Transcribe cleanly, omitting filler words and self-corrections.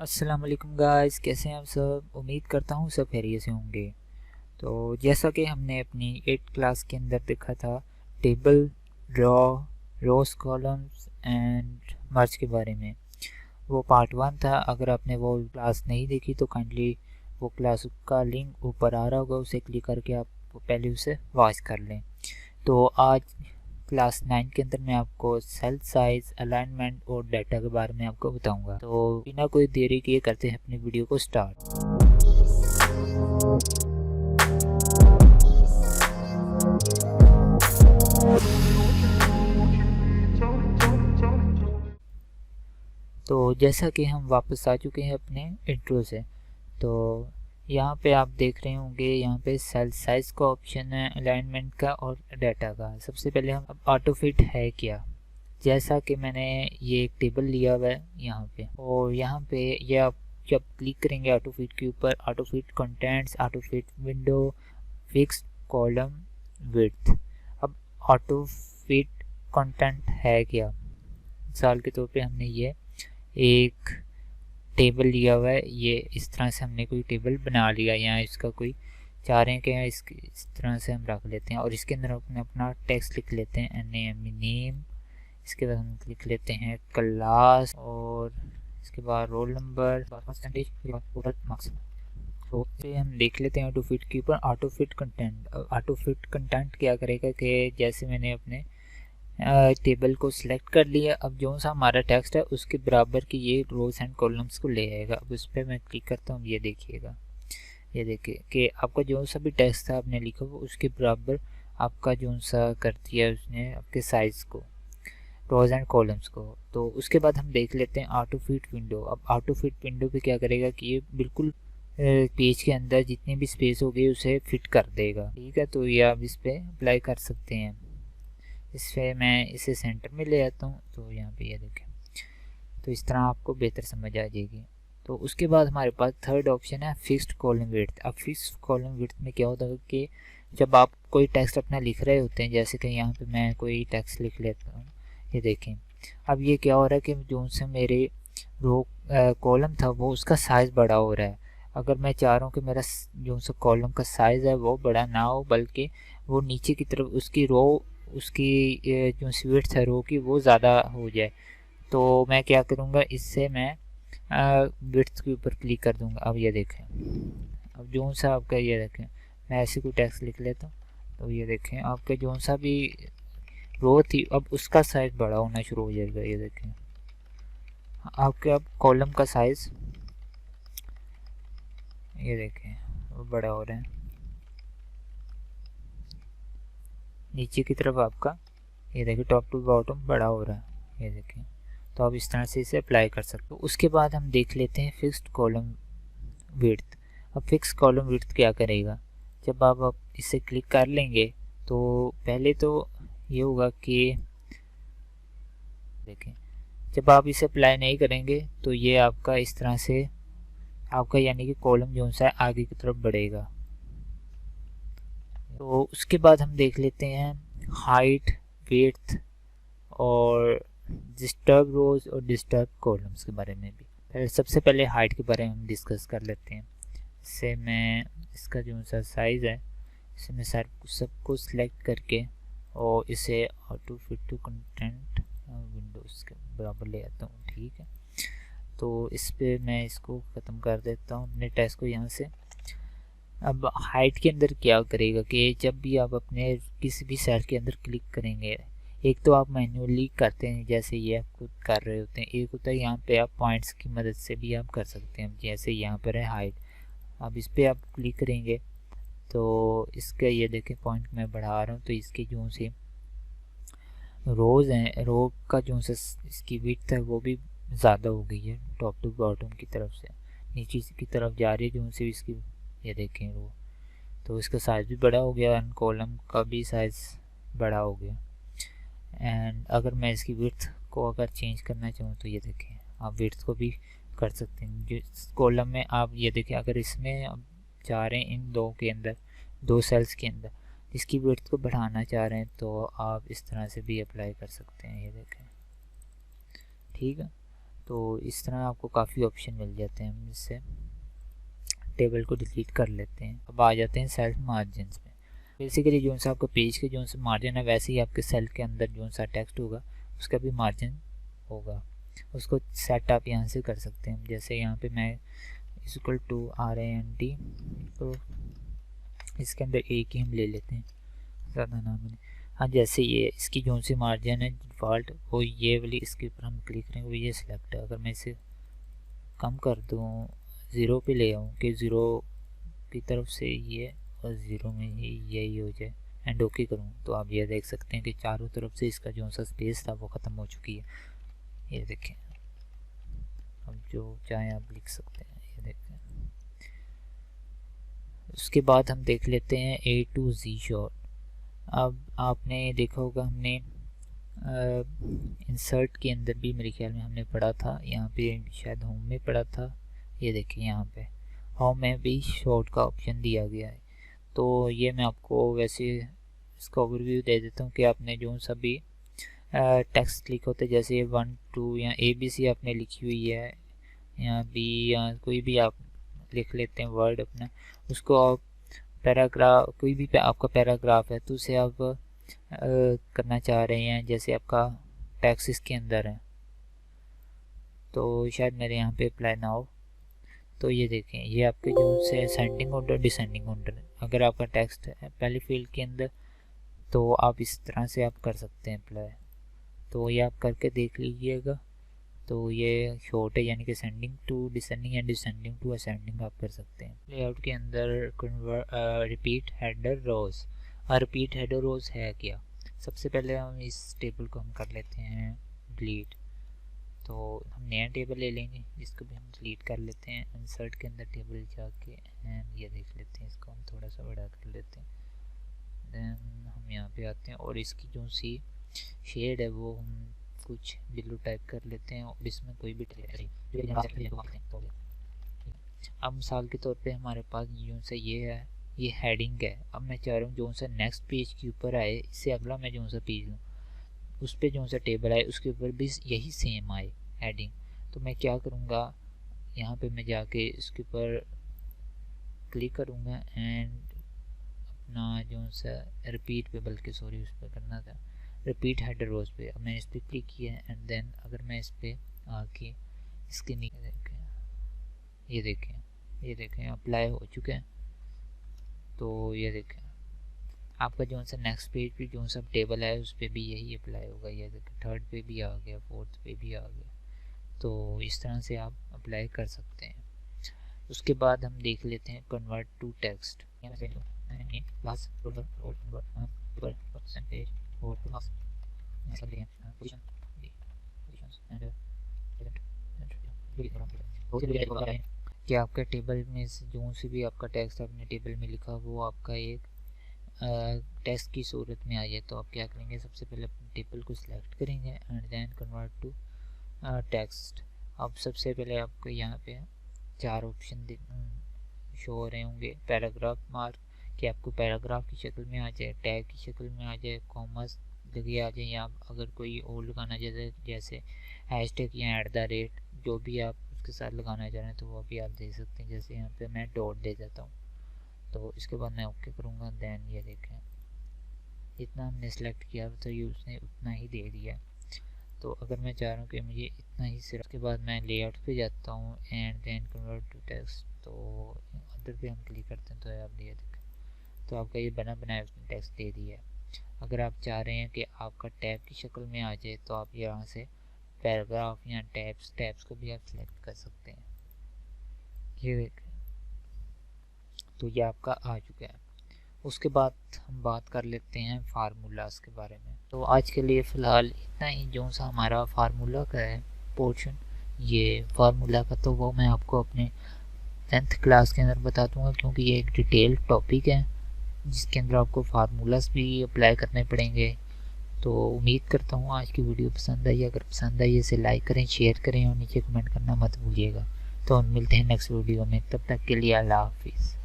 अस्सलाम वालेकुम गाइस, कैसे हैं आप सब। उम्मीद करता हूँ सब खैरियत से होंगे। तो जैसा कि हमने अपनी 8th क्लास के अंदर देखा था table, draw, rows, columns and merge के बारे में, वो पार्ट 1 था। अगर आपने वो क्लास नहीं देखी तो काइंडली वो क्लास का लिंक ऊपर आ रहा होगा, उसे क्लिक करके आप पहले उसे वॉच कर लें। तो आज क्लास 9 के अंदर मैं आपको सेल साइज, अलाइनमेंट और डाटा के बारे में आपको बताऊंगा। तो बिना कोई देरी किए करते हैं अपनी वीडियो को स्टार्ट। तो जैसा कि हम वापस आ चुके हैं अपने इंट्रो से, तो यहाँ पे आप देख रहे होंगे, यहाँ पे सेल साइज का ऑप्शन है, अलाइनमेंट का और डाटा का। सबसे पहले हम अब ऑटो फिट है क्या। जैसा कि मैंने ये एक टेबल लिया हुआ है यहाँ पे, और यहाँ पे ये आप जब क्लिक करेंगे ऑटो फिट के ऊपर, auto fit contents, auto fit window, fix column width. अब ऑटो फिट कंटेंट है क्या। मिसाल के तौर पे हमने ये एक टेबल लिया हुआ है, ये इस तरह से हमने कोई टेबल बना लिया, यहाँ इसका कोई चाह रहे हैं कि इस तरह से हम रख लेते हैं, और इसके अंदर अपने अपना टेक्स्ट लिख लेते हैं, नेम। इसके बाद हम लिख लेते हैं क्लास, और इसके बाद रोल नंबर, परसेंटेज, मार्क्स। तो ये हम देख लेते हैं ऑटो फिट के ऊपर auto fit content. Auto fit content क्या करेगा कि जैसे मैंने अपने टेबल को सिलेक्ट कर लिया, अब जो सा हमारा टेक्स्ट है उसके बराबर की ये रोज एंड कॉलम्स को ले आएगा। अब उस पर मैं क्लिक करता हूँ, ये देखिएगा, ये देखिए कि आपका जो सा भी टेक्स्ट था आपने लिखा वो उसके बराबर आपका जो सा कर दिया उसने आपके साइज़ को, रोज एंड कॉलम्स को। तो उसके बाद हम देख लेते हैं ऑटो फिट विंडो। अब ऑटो फिट विंडो पे क्या करेगा कि ये बिल्कुल पेज के अंदर जितनी भी स्पेस होगी उसे फिट कर देगा। ठीक है, तो ये आप इस पर अप्लाई कर सकते हैं। इस पर मैं इसे सेंटर में ले आता हूँ, तो यहाँ पे ये देखें, तो इस तरह आपको बेहतर समझ आ जाएगी। तो उसके बाद हमारे पास थर्ड ऑप्शन है फिक्स्ड कॉलम विड्थ। अब फिक्स्ड कॉलम विड्थ में क्या होता है कि जब आप कोई टेक्स्ट अपना लिख रहे होते हैं, जैसे कि यहाँ पे मैं कोई टेक्स्ट लिख लेता हूँ, ये देखें। अब ये क्या हो रहा है कि जो से मेरे रो कॉलम था वो उसका साइज़ बड़ा हो रहा है। अगर मैं चाह रहा हूँ कि मेरा जो सा कॉलम का साइज़ है वो बड़ा ना हो, बल्कि वो नीचे की तरफ उसकी रो, उसकी जो विड्थ है रो की, वो ज़्यादा हो जाए, तो मैं क्या करूँगा, इससे मैं विड्थ के ऊपर क्लिक कर दूँगा। अब ये देखें, अब जो सा आपका, ये देखें, मैं ऐसे कोई टेक्स्ट लिख लेता हूँ, तो ये देखें आपका जो सा भी रो थी अब उसका साइज़ बड़ा होना शुरू हो जाएगा। ये देखें आपके अब कॉलम का साइज़, ये देखें वो बड़ा हो रहा है नीचे की तरफ आपका, ये देखिए टॉप टू बॉटम बड़ा हो रहा है, ये देखें। तो आप इस तरह से इसे अप्लाई कर सकते हो। उसके बाद हम देख लेते हैं फिक्स्ड कॉलम विड्थ। अब फिक्स कॉलम विड्थ क्या करेगा, जब आप इसे क्लिक कर लेंगे तो पहले तो ये होगा कि देखें, जब आप इसे अप्लाई नहीं करेंगे तो ये आपका इस तरह से आपका यानी कि कॉलम जो सा है आगे की तरफ बढ़ेगा। तो उसके बाद हम देख लेते हैं हाइट, विड्थ और डिस्टर्ब रोज और डिस्टर्ब कॉलम्स के बारे में भी। सबसे पहले हाइट के बारे में हम डिस्कस कर लेते हैं। इससे मैं इसका जो सा साइज़ है इसे मैं सबको सिलेक्ट करके और इसे auto fit to content windows के बराबर ले आता हूँ। ठीक है, तो इस पे मैं इसको ख़त्म कर देता हूँ अपने टेक्स्ट को यहाँ से। अब हाइट के अंदर क्या करेगा कि जब भी आप अपने किसी भी सेल के अंदर क्लिक करेंगे, एक तो आप मैन्युअली करते हैं जैसे ये आप खुद कर रहे होते हैं, एक होता है यहाँ पे आप पॉइंट्स की मदद से भी आप कर सकते हैं। जैसे यहाँ पर है हाइट, अब इस पर आप क्लिक करेंगे तो इसका ये देखें पॉइंट मैं बढ़ा रहा हूँ, तो इसके जो से रोज़ हैं, रो का जो सा इसकी विड्थ है वो भी ज़्यादा हो गई है, टॉप टू बॉटम की तरफ से नीचे की तरफ जा रही है जो से इसकी, ये देखें रो, तो इसका साइज़ भी बड़ा हो गया एंड कॉलम का भी साइज़ बड़ा हो गया। एंड अगर मैं इसकी विड्थ को अगर चेंज करना चाहूँ तो ये देखें आप विड्थ को भी कर सकते हैं। जिस कॉलम में आप ये देखें, अगर इसमें आप चाह रहे हैं इन दो के अंदर, दो सेल्स के अंदर इसकी विड्थ को बढ़ाना चाह रहे हैं तो आप इस तरह से भी अप्लाई कर सकते हैं। ये देखें, ठीक है। तो इस तरह आपको काफ़ी ऑप्शन मिल जाते हैं। हम इससे टेबल को डिलीट कर लेते हैं। अब आ जाते हैं सेल मार्जिन में। बेसिकली जो सा आपका पेज के जो सा मार्जिन है वैसे ही आपके सेल के अंदर जो सा टेक्स्ट होगा उसका भी मार्जिन होगा। उसको सेट आप यहाँ से कर सकते हैं। जैसे यहाँ पे मैं इक्वल टू RAND, तो इसके अंदर एक ही हम ले लेते हैं, ज़्यादा नाम नहीं। हाँ, जैसे ये इसकी जो सी मार्जिन है डिफ़ॉल्ट वो ये वाली, इसके ऊपर हम क्लिक करेंगे वो ये सिलेक्ट है। अगर मैं इसे कम कर दूँ, 0 पे ले आऊँ कि 0 की तरफ से ये और 0 में ही यही हो जाए एंड ओके करूँ, तो आप ये देख सकते हैं कि चारों तरफ से इसका जो सा स्पेस था वो ख़त्म हो चुकी है। ये देखें, अब जो चाहे आप लिख सकते हैं। ये देखें, उसके बाद हम देख लेते हैं A to Z शॉर्ट। अब आपने देखा होगा हमने इंसर्ट के अंदर भी मेरे ख्याल में हमने पढ़ा था, यहाँ पे शायद होम में पढ़ा था। ये देखिए यहाँ पे होम में भी शॉर्ट का ऑप्शन दिया गया है। तो ये मैं आपको वैसे इसका ओवरव्यू दे देता हूँ कि आपने जो सभी टेक्स्ट लिखे होते जैसे 1 2 या ABC आपने लिखी हुई है या B या कोई भी आप लिख लेते हैं वर्ड अपना, उसको आप पैराग्राफ, कोई भी आपका पैराग्राफ है तो उसे आप करना चाह रहे हैं, जैसे आपका टेक्स्ट इसके अंदर है तो शायद मेरे यहाँ पे अप्लाई ना हो। तो ये देखें, ये आपके जो से असेंडिंग ऑर्डर डिसेंडिंग ऑर्डर, अगर आपका टेक्स्ट है पहली फील्ड के अंदर तो आप इस तरह से आप कर सकते हैं अप्लाई। तो ये आप करके देख लीजिएगा। तो ये शॉर्ट है, यानी कि ascending to descending and descending to ascending आप कर सकते हैं। लेआउट के अंदर रिपीट हेडर रोज। और रिपीट हेडर रोज है क्या, सबसे पहले हम इस टेबल को हम कर लेते हैं डिलीट। तो हम नया टेबल ले लेंगे जिसको भी हम डिलीट कर लेते हैं। इंसर्ट के अंदर टेबल जाके एंड ये देख लेते हैं, इसको हम थोड़ा सा बड़ा कर लेते हैं। देन हम यहाँ पे आते हैं और इसकी जो सी शेड है वो हम कुछ ब्लू टाइप कर लेते हैं और इसमें कोई भी अब मिसाल के तौर पे हमारे पास जो सा ये है, ये हेडिंग है। अब मैं चाह रहा हूँ जो सा नेक्स्ट पेज के ऊपर आए, इससे अगला मैं जो सा पेज लूँ उस पर जो सा टेबल आए उसके ऊपर भी यही सेम आए हेडिंग। तो मैं क्या करूँगा, यहाँ पे मैं जाके इसके ऊपर क्लिक करूँगा एंड अपना जो सा रिपीट पे, बल्कि सॉरी उस पर करना था, रिपीट हेडर रोज पे। अब मैंने इस पर क्लिक किया एंड देन अगर मैं इस पर आके इसके नीचे देखें, ये देखें अप्लाई हो चुके हैं। तो ये देखें आपका जो सा नेक्स्ट पेज पे जो सा टेबल है उस पर भी यही अप्लाई होगा। ये देखें थर्ड पे भी आ गया, फोर्थ पे भी आ गया। तो इस तरह से आप अप्लाई कर सकते हैं। उसके बाद हम देख लेते हैं कन्वर्ट टू टेक्स्ट। कि आपका टेबल में जो से भी आपका टेक्स्ट आपने टेबल में लिखा वो आपका एक टेक्स्ट की सूरत में आ जाए। तो आप क्या करेंगे, सबसे पहले अपने टेबल को सिलेक्ट करेंगे and then convert to text. अब सबसे पहले आपको यहाँ पे 4 ऑप्शन शो हो रहे होंगे। पैराग्राफ मार्क, कि आपको पैराग्राफ की शक्ल में आ जाए, टैग की शक्ल में आ जाए, कॉमर्स लगे आ जाए, या अगर कोई और लगाना जैसे हैशटैग या @ जो भी आप उसके साथ लगाना चाह रहे हैं तो वो भी आप दे सकते हैं। जैसे यहाँ पे मैं डॉट दे देता हूँ। तो इसके बाद मैं ओके करूँगा। देन ये देखें इतना हमने सेलेक्ट किया तो ये उसने उतना ही दे दिया। तो अगर मैं चाह रहा हूँ कि मुझे इतना ही सिर्फ, उसके बाद मैं लेआउट पे जाता हूँ and then convert to text. तो अदर पे हम क्लिक करते हैं तो आप ये देखें, तो आपका ये बना बनाया उसने टेक्स्ट दे दिया है। अगर आप चाह रहे हैं कि आपका टैब की शक्ल में आ जाए तो आप यहाँ से पैराग्राफ या टैब्स को भी आप सिलेक्ट कर सकते हैं। ये देखें, तो ये आपका आ चुका है। उसके बाद हम बात कर लेते हैं फार्मूलाज के बारे में। तो आज के लिए फ़िलहाल इतना ही जो सा हमारा फार्मूला का है पोर्शन, ये फार्मूला का तो वो मैं आपको अपने 10th क्लास के अंदर बता दूंगा, क्योंकि ये एक डिटेल टॉपिक है जिसके अंदर आपको फार्मूलाज भी अप्लाई करने पड़ेंगे। तो उम्मीद करता हूँ आज की वीडियो पसंद आई। अगर पसंद आई इसे लाइक करें, शेयर करें और नीचे कमेंट करना मत भूलिएगा। तो हम मिलते हैं नेक्स्ट वीडियो में, तब तक के लिए अल्लाह हाफिज़।